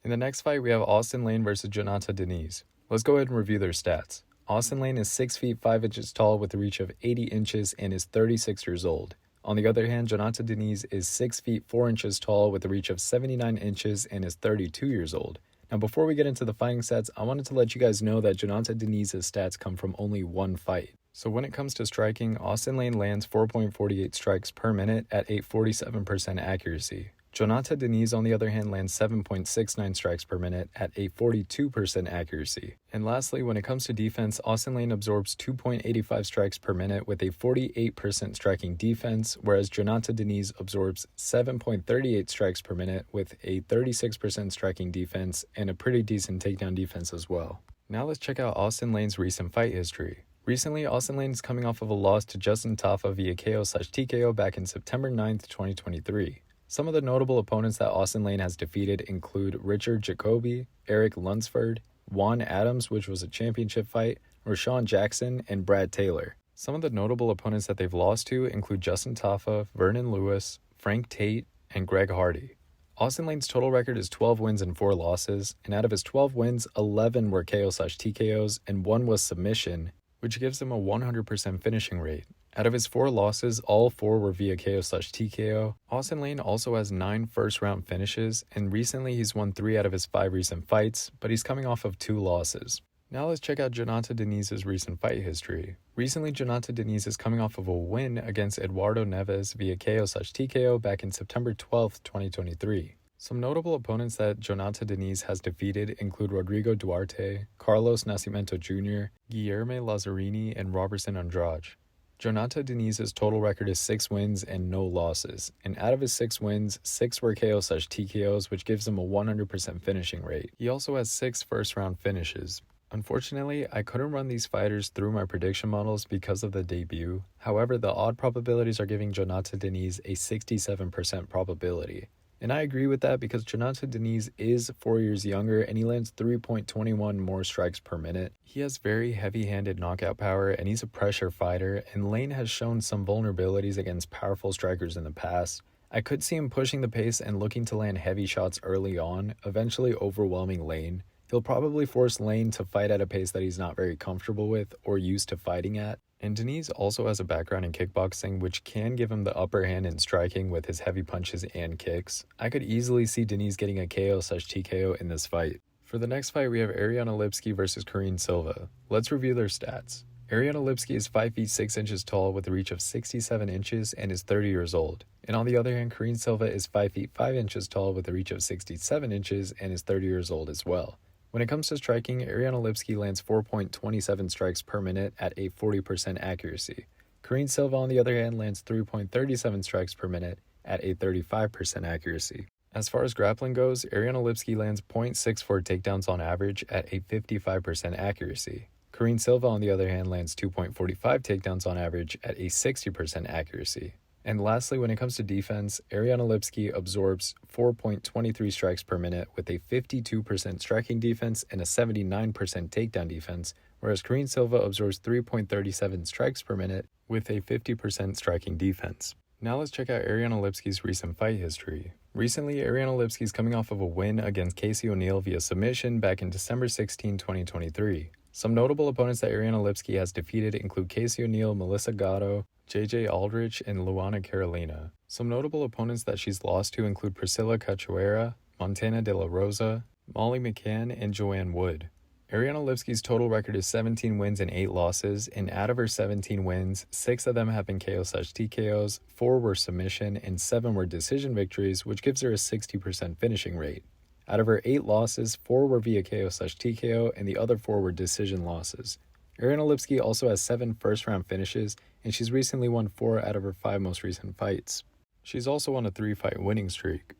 In the next fight, we have Austin Lane versus Jonata Denise. Let's go ahead and review their stats. Austin Lane is 6 feet 5 inches tall with a reach of 80 inches and is 36 years old. On the other hand, Jonata Denise is 6 feet 4 inches tall with a reach of 79 inches and is 32 years old. Now, before we get into the fighting stats, I wanted to let you guys know that Jonata Denise's stats come from only one fight. So when it comes to striking, Austin Lane lands 4.48 strikes per minute at 8.47% accuracy. Jonata Denise, on the other hand, lands 7.69 strikes per minute at 8.42% accuracy. And lastly, when it comes to defense, Austin Lane absorbs 2.85 strikes per minute with a 48% striking defense, whereas Jonata Denise absorbs 7.38 strikes per minute with a 36% striking defense and a pretty decent takedown defense as well. Now let's check out Austin Lane's recent fight history. Recently, Austin Lane is coming off of a loss to Justin Tafa via KO/TKO back in September 9th, 2023. Some of the notable opponents that Austin Lane has defeated include Richard Jacoby, Eric Lunsford, Juan Adams, which was a championship fight, Rashawn Jackson, and Brad Taylor. Some of the notable opponents that they've lost to include Justin Tafa, Vernon Lewis, Frank Tate, and Greg Hardy. Austin Lane's total record is 12 wins and 4 losses, and out of his 12 wins, 11 were KO/TKOs and 1 was submission, which gives him a 100% finishing rate. Out of his 4 losses, all 4 were via KO/TKO. Austin Lane also has 9 first-round finishes, and recently he's won 3 out of his 5 recent fights, but he's coming off of 2 losses. Now let's check out Jonata Denise's recent fight history. Recently, Jonata Denise is coming off of a win against Eduardo Neves via KO/TKO back in September 12th, 2023. Some notable opponents that Jonata Denise has defeated include Rodrigo Duarte, Carlos Nascimento Jr., Guilherme Lazzarini, and Robertson Andrade. Jonata Denise's total record is 6 wins and no losses, and out of his 6 wins, 6 were KO/TKOs, which gives him a 100% finishing rate. He also has 6 first-round finishes. Unfortunately, I couldn't run these fighters through my prediction models because of the debut. However, the odd probabilities are giving Jonata Denise a 67% probability. And I agree with that because Jonata Denise is 4 years younger and he lands 3.21 more strikes per minute. He has very heavy-handed knockout power and he's a pressure fighter, and Lane has shown some vulnerabilities against powerful strikers in the past. I could see him pushing the pace and looking to land heavy shots early on, eventually overwhelming Lane. He'll probably force Lane to fight at a pace that he's not very comfortable with or used to fighting at. And Denise also has a background in kickboxing, which can give him the upper hand in striking with his heavy punches and kicks. I could easily see Denise getting a KO/TKO in this fight. For the next fight, we have Ariana Lipsky versus Karine Silva. Let's review their stats. Ariana Lipsky is 5 feet 6 inches tall with a reach of 67 inches and is 30 years old. And on the other hand, Karine Silva is 5 feet 5 inches tall with a reach of 67 inches and is 30 years old as well. When it comes to striking, Ariana Lipsky lands 4.27 strikes per minute at a 40% accuracy. Karine Silva, on the other hand, lands 3.37 strikes per minute at a 35% accuracy. As far as grappling goes, Ariana Lipsky lands 0.64 takedowns on average at a 55% accuracy. Karine Silva, on the other hand, lands 2.45 takedowns on average at a 60% accuracy. And lastly, when it comes to defense, Ariana Lipsky absorbs 4.23 strikes per minute with a 52% striking defense and a 79% takedown defense, whereas Karine Silva absorbs 3.37 strikes per minute with a 50% striking defense. Now let's check out Ariana Lipsky's recent fight history. Recently, Ariana Lipsky is coming off of a win against Casey O'Neill via submission back in December 16, 2023. Some notable opponents that Ariana Lipsky has defeated include Casey O'Neill, Melissa Gatto, JJ Aldrich, and Luana Carolina. Some notable opponents that she's lost to include Priscilla Cachoeira, Montana De La Rosa, Molly McCann, and Joanne Wood. Ariana Lipsky's total record is 17 wins and 8 losses, and out of her 17 wins, 6 of them have been KO/TKOs, 4 were submission, and 7 were decision victories, which gives her a 60% finishing rate. Out of her 8 losses, 4 were via KO/TKO, and the other 4 were decision losses. Ariana Lipsky also has 7 first-round finishes, and she's recently won 4 out of her 5 most recent fights. She's also on a 3-fight winning streak.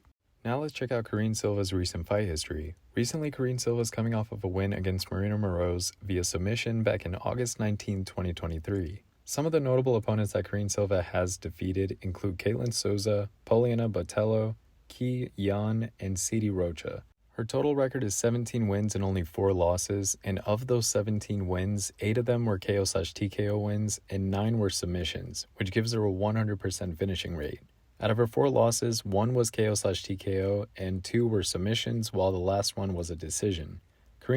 Now let's check out Karine Silva's recent fight history. Recently, Karine Silva is coming off of a win against Marina Moroz via submission back in August 19, 2023. Some of the notable opponents that Karine Silva has defeated include Caitlin Souza, Poliana Botello, Ki Yan, and Sidi Rocha. Her total record is 17 wins and only 4 losses, and of those 17 wins, 8 of them were KO/TKO wins and 9 were submissions, which gives her a 100% finishing rate. Out of her 4 losses, 1 was KO/TKO and 2 were submissions, while the last one was a decision.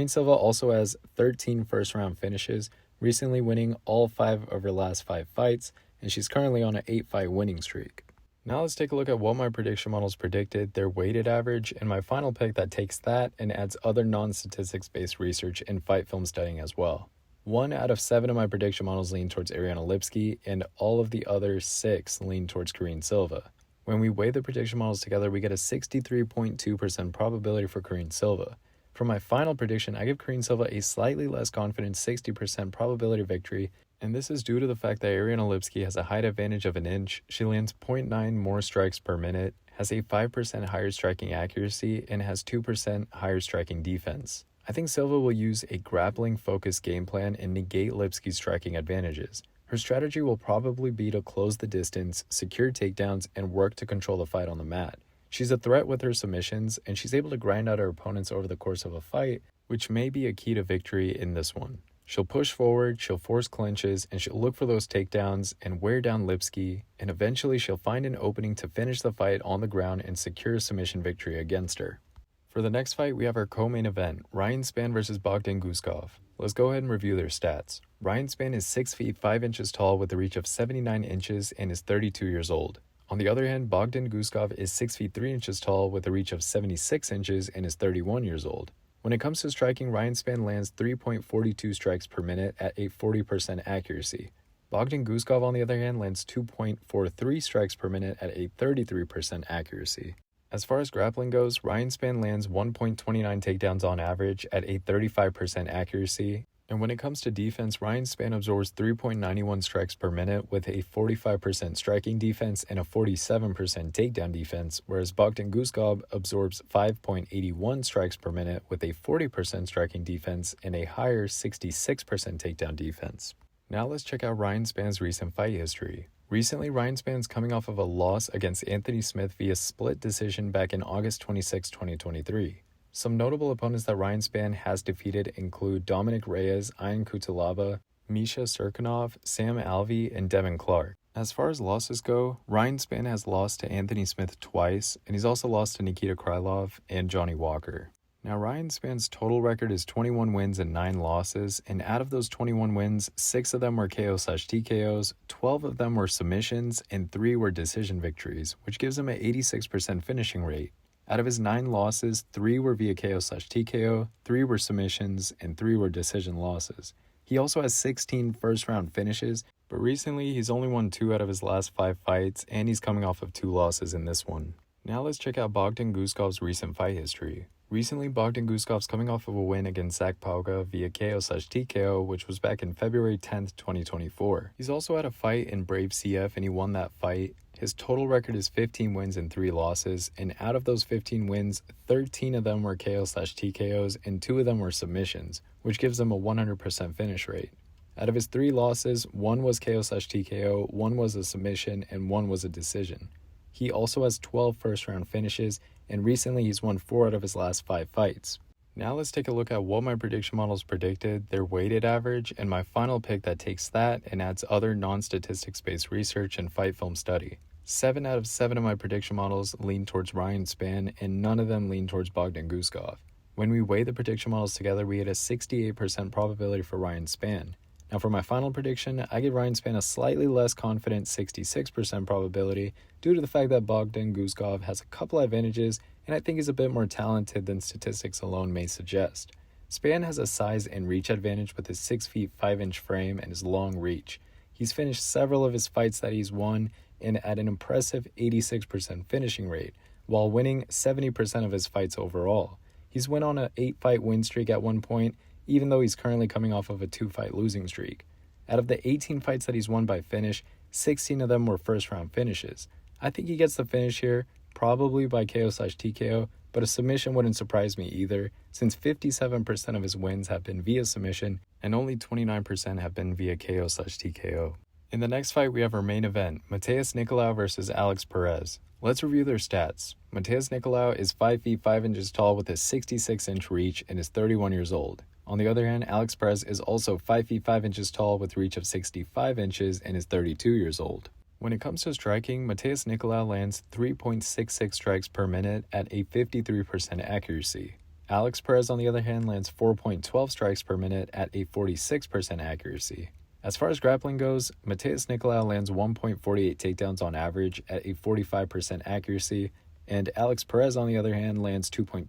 Silva also has 13 first-round finishes, recently winning all 5 of her last 5 fights, and she's currently on an 8-fight winning streak. Now let's take a look at what my prediction models predicted, their weighted average, and my final pick that takes that and adds other non-statistics based research and fight film studying as well. 1 out of 7 of my prediction models lean towards Lipsky, and all of the other 6 lean towards Silva. When we weigh the prediction models together, we get a 63.2% probability for Silva. For my final prediction, I give Silva a slightly less confident 60% probability of victory, and this is due to the fact that Lipsky has a height advantage of an inch, she lands 0.9 more strikes per minute, has a 5% higher striking accuracy, and has 2% higher striking defense. I think Silva will use a grappling-focused game plan and negate Lipsky's striking advantages. Her strategy will probably be to close the distance, secure takedowns, and work to control the fight on the mat. She's a threat with her submissions, and she's able to grind out her opponents over the course of a fight, which may be a key to victory in this one. She'll push forward, she'll force clinches, and she'll look for those takedowns and wear down Lipsky, and eventually she'll find an opening to finish the fight on the ground and secure a submission victory against her. For the next fight, we have our co-main event, Ryan Spann versus Bogdan Gusov. Let's go ahead and review their stats. Ryan Spann is 6 feet 5 inches tall with a reach of 79 inches and is 32 years old. On the other hand, Bogdan Gusov is 6 feet 3 inches tall with a reach of 76 inches and is 31 years old. When it comes to striking, Ryan Spann lands 3.42 strikes per minute at a 40% accuracy. Bogdan Gusov, on the other hand, lands 2.43 strikes per minute at a 33% accuracy. As far as grappling goes, Ryan Spann lands 1.29 takedowns on average at a 35% accuracy. And when it comes to defense, Ryan Spann absorbs 3.91 strikes per minute with a 45% striking defense and a 47% takedown defense, whereas Bogdan Gusov absorbs 5.81 strikes per minute with a 40% striking defense and a higher 66% takedown defense. Now let's check out Ryan Spann's recent fight history. Recently, Ryan Spann's coming off of a loss against Anthony Smith via split decision back in August 26, 2023. Some notable opponents that Ryan Spann has defeated include Dominic Reyes, Ian Kutalaba, Misha Serkinov, Sam Alvey, and Devin Clark. As far as losses go, Ryan Spann has lost to Anthony Smith twice, and he's also lost to Nikita Krylov and Johnny Walker. Now, Ryan Spann's total record is 21 wins and 9 losses, and out of those 21 wins, 6 of them were KO/TKOs, 12 of them were submissions, and 3 were decision victories, which gives him an 86% finishing rate. Out of his 9 losses, 3 were via KO/TKO, 3 were submissions, and 3 were decision losses. He also has 16 first-round finishes, but recently he's only won 2 out of his last 5 fights, and he's coming off of 2 losses in this one. Now let's check out Bogdan Gusov's recent fight history. Recently, Bogdan Gusov's coming off of a win against Zach Pauga via KO/TKO, which was back in February 10th, 2024. He's also had a fight in Brave CF, and he won that fight. His total record is 15 wins and 3 losses, and out of those 15 wins, 13 of them were KO/TKOs, and 2 of them were submissions, which gives him a 100% finish rate. Out of his 3 losses, 1 was KO/TKO, 1 was a submission, and 1 was a decision. He also has 12 first-round finishes, and recently he's won 4 out of his last 5 fights. Now let's take a look at what my prediction models predicted, their weighted average, and my final pick that takes that and adds other non-statistics based research and fight film study. 7 out of 7 of my prediction models lean towards Ryan Spann, and none of them lean towards Bogdan Gusov. When we weigh the prediction models together, we get a 68% probability for Ryan Spann. Now for my final prediction, I give Ryan Spann a slightly less confident 66% probability due to the fact that Bogdan Gusov has a couple advantages, and I think he's a bit more talented than statistics alone may suggest. Spann has a size and reach advantage with his 6 feet 5 inch frame and his long reach. He's finished several of his fights that he's won and at an impressive 86% finishing rate, while winning 70% of his fights overall. He's went on an 8-fight win streak at one point, even though he's currently coming off of a 2-fight losing streak. Out of the 18 fights that he's won by finish, 16 of them were first-round finishes. I think he gets the finish here, probably by KO/TKO, but a submission wouldn't surprise me either, since 57% of his wins have been via submission and only 29% have been via KO/TKO. In the next fight, we have our main event, Nicolau versus Alex Perez. Let's review their stats. Nicolau is 5 feet 5 inches tall with a 66-inch reach and is 31 years old. On the other hand, Alex Perez is also 5 feet 5 inches tall with reach of 65 inches and is 32 years old. When it comes to striking, Nicolau lands 3.66 strikes per minute at a 53% accuracy. Alex Perez, on the other hand, lands 4.12 strikes per minute at a 46% accuracy. As far as grappling goes, Nicolau lands 1.48 takedowns on average at a 45% accuracy, and Alex Perez, on the other hand, lands 2.26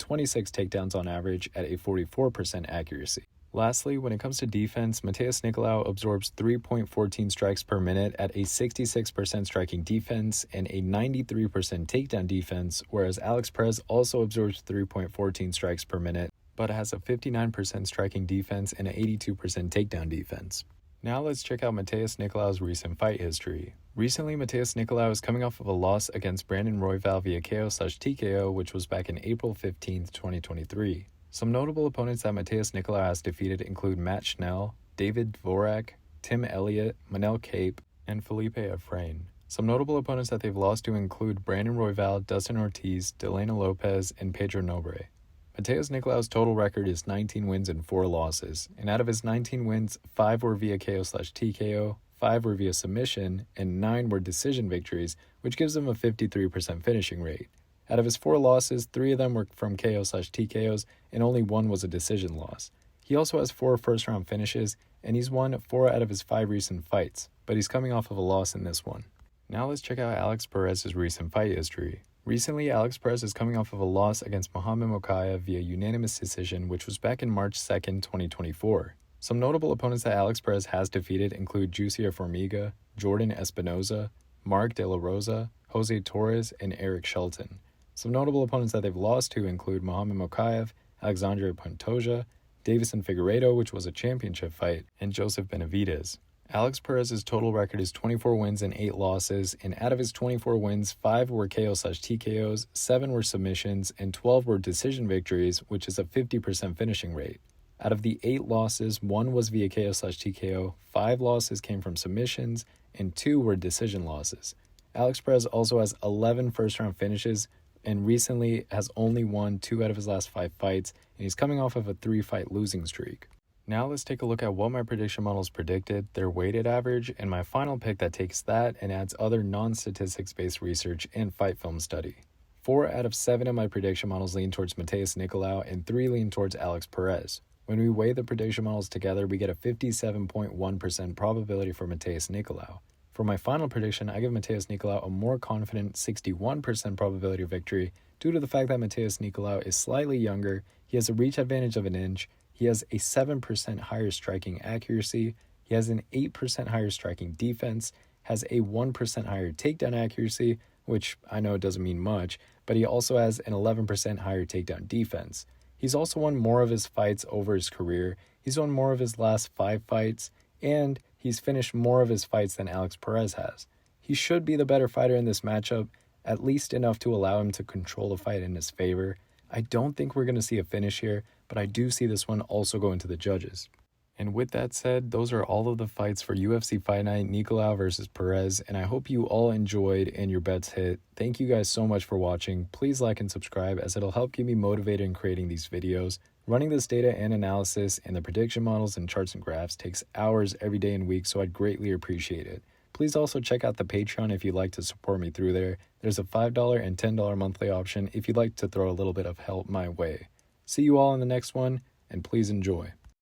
takedowns on average at a 44% accuracy. Lastly, when it comes to defense, Nicolau absorbs 3.14 strikes per minute at a 66% striking defense and a 93% takedown defense, whereas Alex Perez also absorbs 3.14 strikes per minute, but has a 59% striking defense and an 82% takedown defense. Now let's check out Nicolau's recent fight history. Recently, Nicolau is coming off of a loss against Brandon Royval via KO/TKO, which was back in April 15, 2023. Some notable opponents that Nicolau has defeated include Matt Schnell, David Dvorak, Tim Elliott, Manel Cape, and Felipe Efrain. Some notable opponents that they've lost to include Brandon Royval, Dustin Ortiz, Delana Lopez, and Pedro Nobre. Nicolau's total record is 19 wins and 4 losses, and out of his 19 wins, 5 were via KO/TKO, 5 were via submission, and 9 were decision victories, which gives him a 53% finishing rate. Out of his 4 losses, 3 of them were from KO/TKOs, and only 1 was a decision loss. He also has 4 first-round finishes, and he's won 4 out of his 5 recent fights, but he's coming off of a loss in this one. Now let's check out Alex Perez's recent fight history. Recently, Alex Perez is coming off of a loss against Muhammad Mokaev via unanimous decision, which was back in March 2nd, 2024. Some notable opponents that Alex Perez has defeated include Jussier Formiga, Jordan Espinoza, Mark De La Rosa, Jose Torres, and Eric Shelton. Some notable opponents that they've lost to include Muhammad Mokaev, Alexandre Pantoja, Davison Figueiredo, which was a championship fight, and Joseph Benavidez. Alex Perez's total record is 24 wins and 8 losses, and out of his 24 wins, 5 were KO/TKOs, 7 were submissions, and 12 were decision victories, which is a 50% finishing rate. Out of the 8 losses, 1 was via KO/TKO, 5 losses came from submissions, and 2 were decision losses. Alex Perez also has 11 first-round finishes, and recently has only won 2 out of his last 5 fights, and he's coming off of a 3-fight losing streak. Now let's take a look at what my prediction models predicted, their weighted average, and my final pick that takes that and adds other non-statistics based research and fight film study. 4 out of 7 of my prediction models lean towards Nicolau and 3 lean towards Alex Perez. When we weigh the prediction models together, we get a 57.1% probability for Nicolau. For my final prediction, I give Nicolau a more confident 61% probability of victory due to the fact that Nicolau is slightly younger, he has a reach advantage of an inch, he has a 7% higher striking accuracy, he has an 8% higher striking defense, has a 1% higher takedown accuracy, which I know doesn't mean much, but he also has an 11% higher takedown defense. He's also won more of his fights over his career, he's won more of his last 5 fights, and he's finished more of his fights than Alex Perez has. He should be the better fighter in this matchup, at least enough to allow him to control the fight in his favor. I don't think we're going to see a finish here, but I do see this one also going to the judges. And with that said, those are all of the fights for UFC Fight Night, Nicolau versus Perez, and I hope you all enjoyed and your bets hit. Thank you guys so much for watching. Please like and subscribe as it'll help keep me motivated in creating these videos. Running this data and analysis and the prediction models and charts and graphs takes hours every day and week, so I'd greatly appreciate it. Please also check out the Patreon if you'd like to support me through there. There's a $5 and $10 monthly option if you'd like to throw a little bit of help my way. See you all in the next one, and please enjoy.